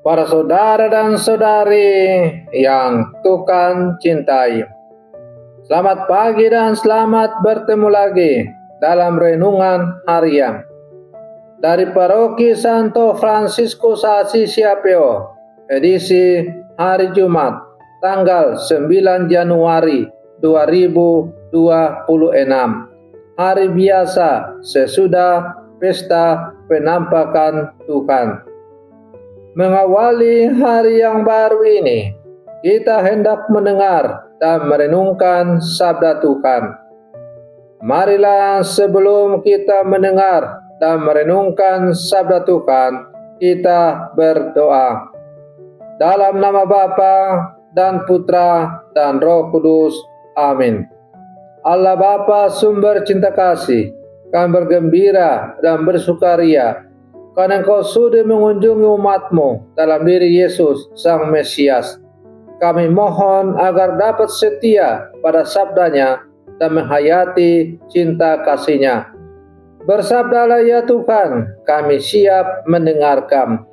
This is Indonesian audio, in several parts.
Para saudara dan saudari yang Tuhan cintai, selamat pagi dan selamat bertemu lagi dalam renungan harian dari Paroki Santo Fransiskus Assisi Apio, edisi hari Jumat, tanggal 9 Januari 2026, hari biasa sesudah pesta penampakan Tuhan. Mengawali hari yang baru ini, kita hendak mendengar dan merenungkan sabda Tuhan. Marilah sebelum kita mendengar dan merenungkan sabda Tuhan, kita berdoa. Dalam nama Bapa dan Putra dan Roh Kudus. Amin. Allah Bapa sumber cinta kasih, kami bergembira dan bersukaria karena Engkau sudah mengunjungi umat-Mu dalam diri Yesus Sang Mesias. Kami mohon agar dapat setia pada sabdanya dan menghayati cinta kasih-Nya. Bersabdalah ya Tuhan, kami siap mendengarkan.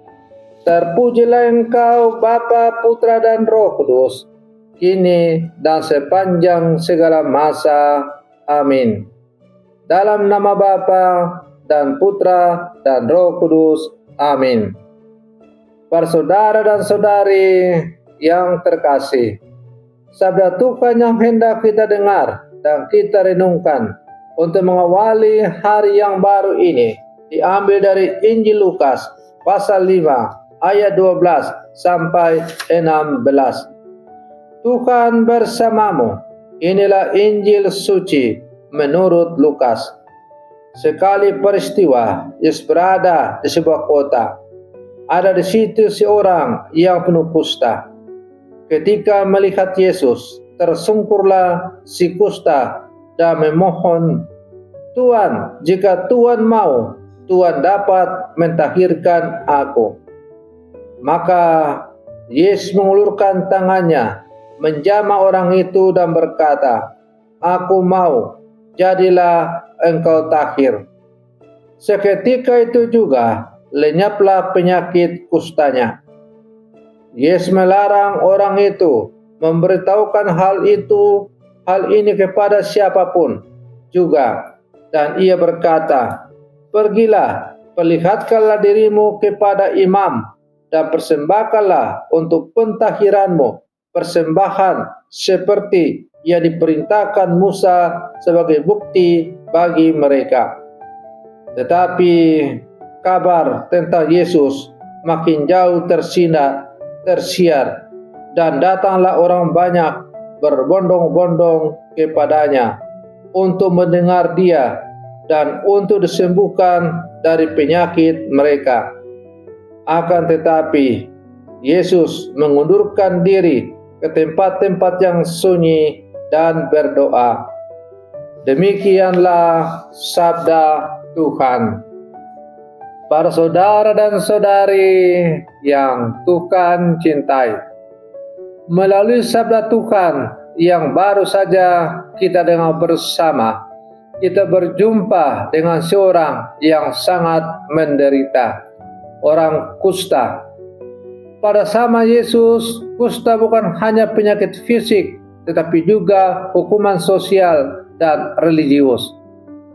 Terpujilah Engkau Bapa, Putra dan Roh Kudus, kini dan sepanjang segala masa. Amin. Dalam nama Bapa dan Putra dan Roh Kudus. Amin. Para saudara dan saudari yang terkasih, sabda Tuhan yang hendak kita dengar dan kita renungkan untuk mengawali hari yang baru ini diambil dari Injil Lukas pasal 5 ayat 12 sampai 16. Tuhan bersamamu. Inilah Injil suci menurut Lukas. Sekali peristiwa, Yesus berada di sebuah kota. Ada di situ seorang yang penuh kusta. Ketika melihat Yesus, tersungkurlah si kusta dan memohon, "Tuan, jika Tuan mau, Tuan dapat mentahirkan aku." Maka Yesus mengulurkan tangannya, menjamah orang itu dan berkata, "Aku mau, jadilah engkau tahir." Seketika itu juga lenyaplah penyakit kustanya. Yesus melarang orang itu memberitahukan hal ini kepada siapapun juga, dan ia berkata, "Pergilah, perlihatkanlah dirimu kepada imam dan persembahkanlah untuk pentahiranmu persembahan seperti yang diperintahkan Musa sebagai bukti bagi mereka." Tetapi kabar tentang Yesus makin jauh tersiar, dan datanglah orang banyak berbondong-bondong kepadanya untuk mendengar Dia dan untuk disembuhkan dari penyakit mereka. Akan tetapi Yesus mengundurkan diri ke tempat-tempat yang sunyi dan berdoa. Demikianlah sabda Tuhan. Para saudara dan saudari yang Tuhan cintai, melalui sabda Tuhan yang baru saja kita dengar bersama, kita berjumpa dengan seorang yang sangat menderita, orang kusta. Pada zaman Yesus, kusta bukan hanya penyakit fisik, tetapi juga hukuman sosial dan religius.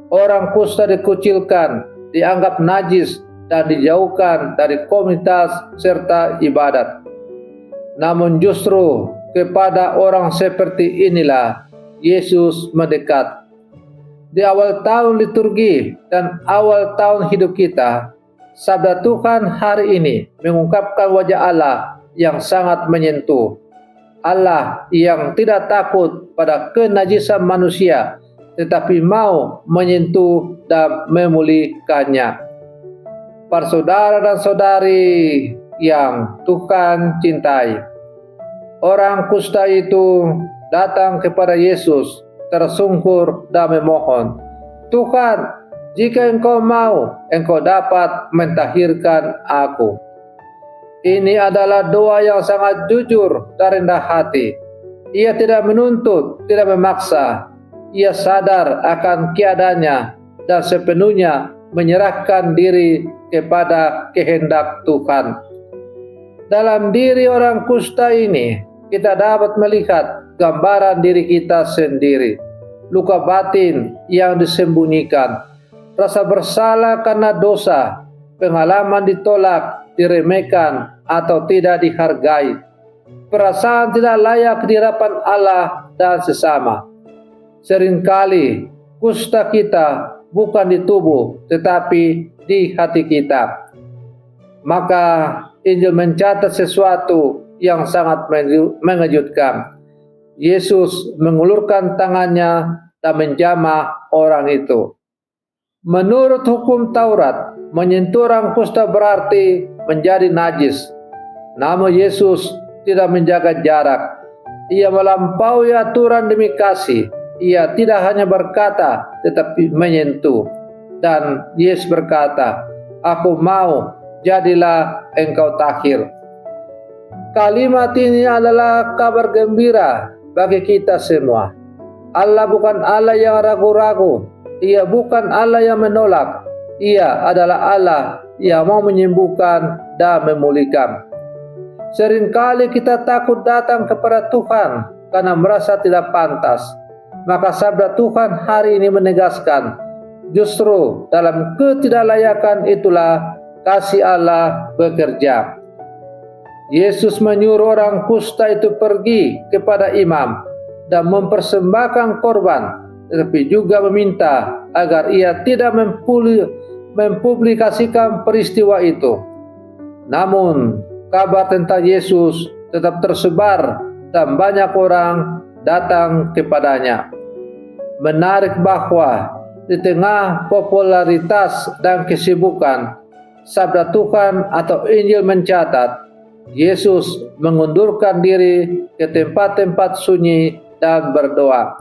Orang kusta dikucilkan, dianggap najis, dan dijauhkan dari komunitas serta ibadat. Namun justru kepada orang seperti inilah Yesus mendekat. Di awal tahun liturgi dan awal tahun hidup kita, sabda Tuhan hari ini mengungkapkan wajah Allah yang sangat menyentuh. Allah yang tidak takut pada kenajisan manusia, tetapi mau menyentuh dan memulihkannya. Para saudara dan saudari yang Tuhan cintai, orang kusta itu datang kepada Yesus, tersungkur dan memohon, "Tuhan, jika Engkau mau, Engkau dapat mentahirkan aku." Ini adalah doa yang sangat jujur dan rendah hati. Ia tidak menuntut, tidak memaksa. Ia sadar akan keadaannya dan sepenuhnya menyerahkan diri kepada kehendak Tuhan. Dalam diri orang kusta ini, kita dapat melihat gambaran diri kita sendiri. Luka batin yang disembunyikan, rasa bersalah karena dosa, pengalaman ditolak, diremehkan, atau tidak dihargai, perasaan tidak layak di hadapan Allah dan sesama. Seringkali kusta kita bukan di tubuh, tetapi di hati kita. Maka Injil mencatat sesuatu yang sangat mengejutkan. Yesus mengulurkan tangannya dan menjamah orang itu. Menurut hukum Taurat, menyentuh orang kusta berarti menjadi najis. Namun Yesus tidak menjaga jarak. Ia melampaui aturan demi kasih. Ia tidak hanya berkata, tetapi menyentuh. Dan Yesus berkata, "Aku mau, jadilah engkau tahir." Kalimat ini adalah kabar gembira bagi kita semua. Allah bukan Allah yang ragu-ragu. Ia bukan Allah yang menolak. Ia adalah Allah yang mau menyembuhkan dan memulihkan. Seringkali kita takut datang kepada Tuhan karena merasa tidak pantas. Maka sabda Tuhan hari ini menegaskan, justru dalam ketidaklayakan itulah kasih Allah bekerja. Yesus menyuruh orang kusta itu pergi kepada imam dan mempersembahkan korban, tetapi juga meminta agar ia tidak mempublikasikan peristiwa itu. Namun, kabar tentang Yesus tetap tersebar dan banyak orang datang kepadanya. Menarik bahwa di tengah popularitas dan kesibukan, sabda Tuhan atau Injil mencatat, Yesus mengundurkan diri ke tempat-tempat sunyi dan berdoa.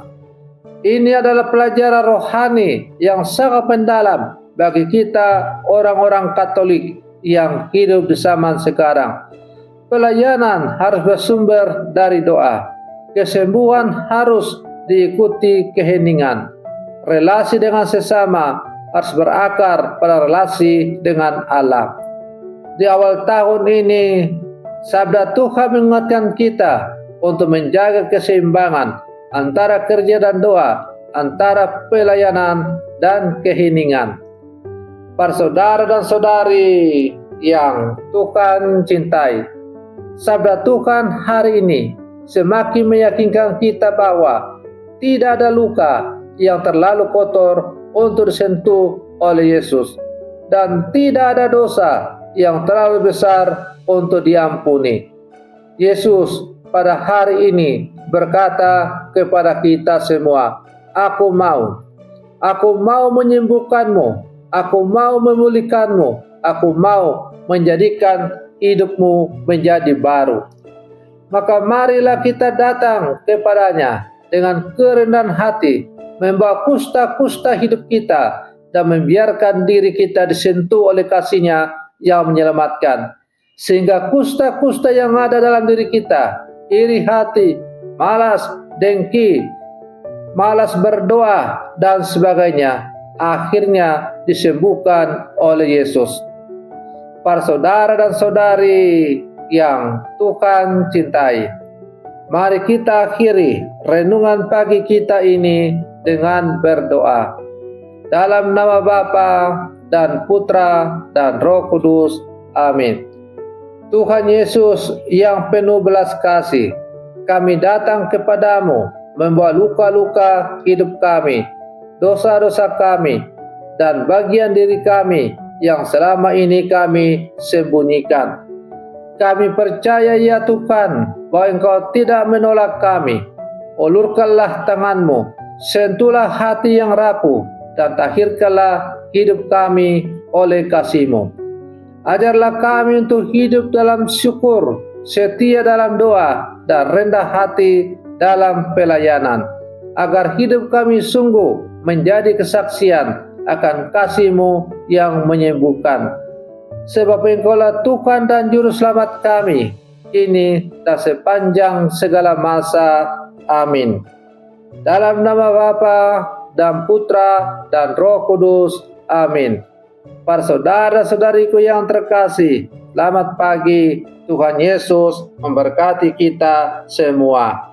Ini adalah pelajaran rohani yang sangat mendalam bagi kita orang-orang Katolik yang hidup di zaman sekarang. Pelayanan harus bersumber dari doa. Kesembuhan harus diikuti keheningan. Relasi dengan sesama harus berakar pada relasi dengan Allah. Di awal tahun ini, sabda Tuhan mengingatkan kita untuk menjaga keseimbangan antara kerja dan doa, antara pelayanan dan keheningan. Para saudara dan saudari yang Tuhan cintai, sabda Tuhan hari ini semakin meyakinkan kita bahwa tidak ada luka yang terlalu kotor untuk disentuh oleh Yesus, dan tidak ada dosa yang terlalu besar untuk diampuni. Yesus pada hari ini berkata kepada kita semua, "Aku mau menyembuhkanmu, aku mau memulihkanmu, aku mau menjadikan hidupmu menjadi baru." Maka marilah kita datang kepadanya dengan kerendahan hati, membawa kusta-kusta hidup kita dan membiarkan diri kita disentuh oleh kasih-Nya yang menyelamatkan. Sehingga kusta-kusta yang ada dalam diri kita, iri hati, malas, dengki, malas berdoa, dan sebagainya, akhirnya disembuhkan oleh Yesus. Para saudara dan saudari yang Tuhan cintai, mari kita akhiri renungan pagi kita ini dengan berdoa. Dalam nama Bapa dan Putra dan Roh Kudus. Amin. Tuhan Yesus yang penuh belas kasih, kami datang kepadamu membawa luka-luka hidup kami, dosa-dosa kami, dan bagian diri kami yang selama ini kami sembunyikan. Kami percaya ya Tuhan bahwa Engkau tidak menolak kami. Ulurkanlah tangan-Mu, sentuhlah hati yang rapuh, dan tahirkanlah hidup kami oleh kasih-Mu. Ajarlah kami untuk hidup dalam syukur, setia dalam doa, dan rendah hati dalam pelayanan, agar hidup kami sungguh menjadi kesaksian akan kasih-Mu yang menyembuhkan. Sebab Engkaulah Tuhan dan Juru Selamat kami, kini dan sepanjang segala masa. Amin. Dalam nama Bapa dan Putra dan Roh Kudus. Amin. Para saudara-saudariku yang terkasih, Selamat pagi, Tuhan Yesus memberkati kita semua.